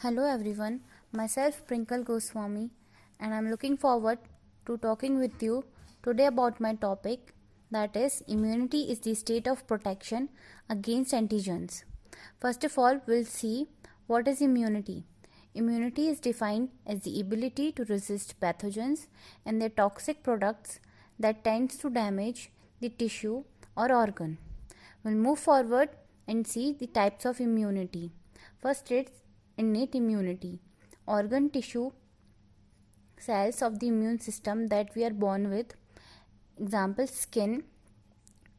Hello everyone, myself Prinkle Goswami, and I'm looking forward to talking with you today about my topic, that is immunity is the state of protection against antigens. First of all, we'll see what is immunity. Immunity is defined as the ability to resist pathogens and their toxic products that tends to damage the tissue or organ. We'll move forward and see the types of immunity. First, it's innate immunity. Organ tissue cells of the immune system that we are born with. Example, skin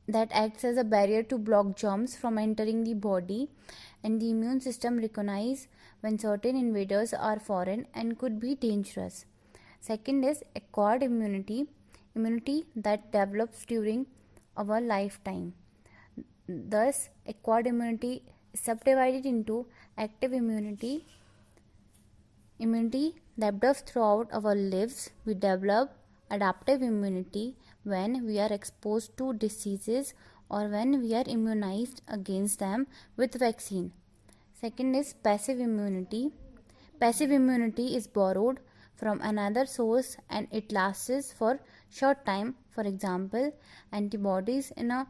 that acts as a barrier to block germs from entering the body, and the immune system recognize when certain invaders are foreign and could be dangerous. Second is acquired immunity that develops during our lifetime. Thus, acquired immunity is subdivided into active immunity that develops throughout our lives. We develop adaptive immunity when we are exposed to diseases or when we are immunized against them with vaccine. Second is passive immunity. Passive immunity is borrowed from another source and it lasts for short time. For example, antibodies in a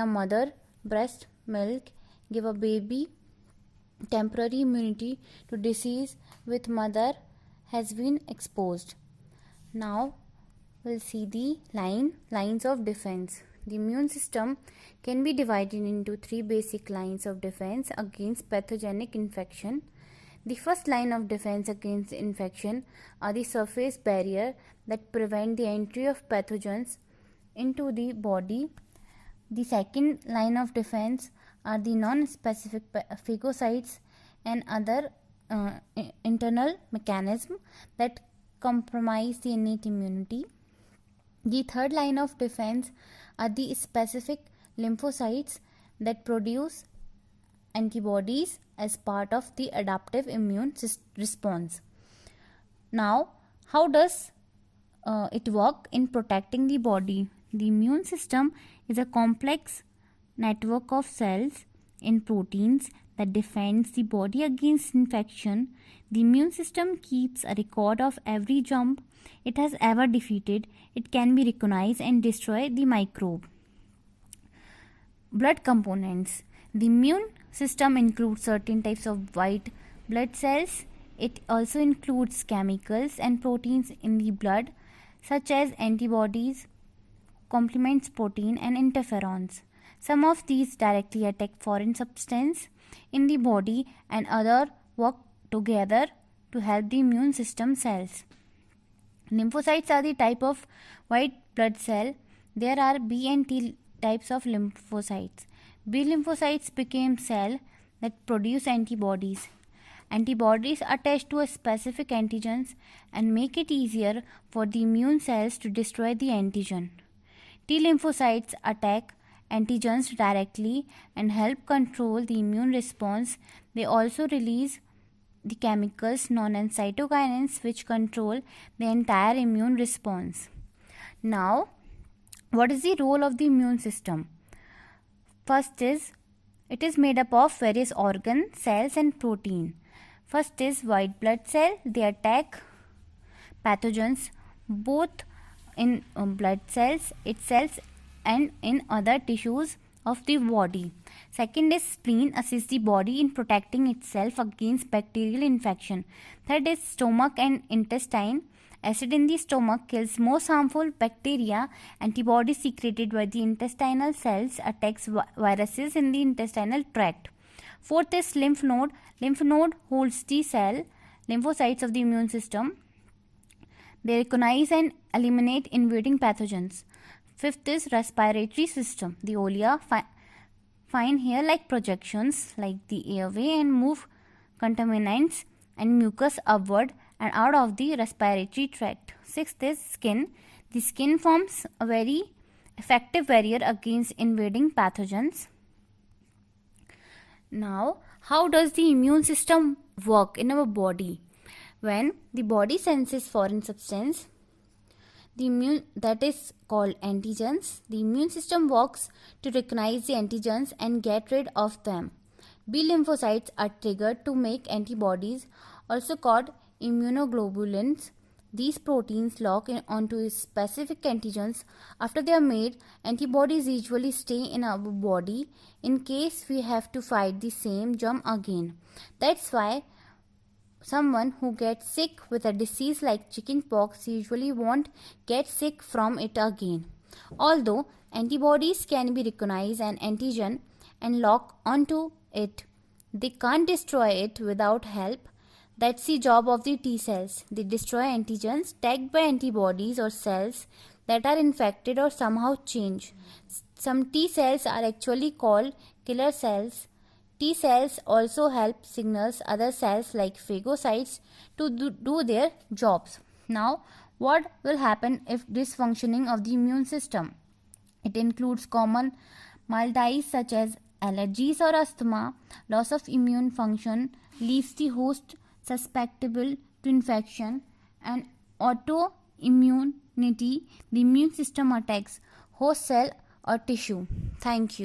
mother breast milk give a baby temporary immunity to disease with mother has been exposed. Now we'll see the lines of defense. The immune system can be divided into three basic lines of defense against pathogenic infection. The first line of defense against infection are the surface barrier that prevent the entry of pathogens into the body. The second line of defense are the non-specific phagocytes and other internal mechanisms that compromise the innate immunity. The third line of defense are the specific lymphocytes that produce antibodies as part of the adaptive immune response. Now, how does it work in protecting the body? The immune system is a complex network of cells and proteins that defends the body against infection. The immune system keeps a record of every germ it has ever defeated. It can be recognized and destroy the microbe. Blood components. The immune system includes certain types of white blood cells. It also includes chemicals and proteins in the blood such as antibodies, complement protein and interferons. Some of these directly attack foreign substance in the body and others work together to help the immune system cells. Lymphocytes are the type of white blood cell. There are B and T types of lymphocytes. B lymphocytes become cells that produce antibodies. Antibodies attach to a specific antigens and make it easier for the immune cells to destroy the antigen. T lymphocytes attack antigens directly and help control the immune response. They also release the chemicals known as cytokinins which control the entire immune response. Now, what is the role of the immune system? First is, it is made up of various organs, cells and protein. First is white blood cell. They attack pathogens both in blood cells itself and in other tissues of the body. Second is spleen, assists the body in protecting itself against bacterial infection. Third is stomach and intestine. Acid in the stomach kills most harmful bacteria. Antibodies secreted by the intestinal cells attacks viruses in the intestinal tract. Fourth is lymph node. Lymph node holds the cell lymphocytes of the immune system. They recognize and eliminate invading pathogens. Fifth is respiratory system. The olia find hair-like projections like the airway and move contaminants and mucus upward and out of the respiratory tract. Sixth is skin. The skin forms a very effective barrier against invading pathogens. Now, how does the immune system work in our body? When the body senses foreign substance, that is called antigens, the immune system works to recognize the antigens and get rid of them. B lymphocytes are triggered to make antibodies, also called immunoglobulins. These proteins lock onto specific antigens. After they are made, antibodies usually stay in our body in case we have to fight the same germ again. That's why someone who gets sick with a disease like chickenpox usually won't get sick from it again. Although antibodies can be recognize an antigen and lock onto it, they can't destroy it without help. That's the job of the T cells. They destroy antigens tagged by antibodies or cells that are infected or somehow change. Some T cells are actually called killer cells. T cells also help signals other cells like phagocytes to do their jobs. Now, what will happen if dysfunctioning of the immune system? It includes common maladies such as allergies or asthma. Loss of immune function leaves the host susceptible to infection, and autoimmunity. The immune system attacks host cell or tissue. Thank you.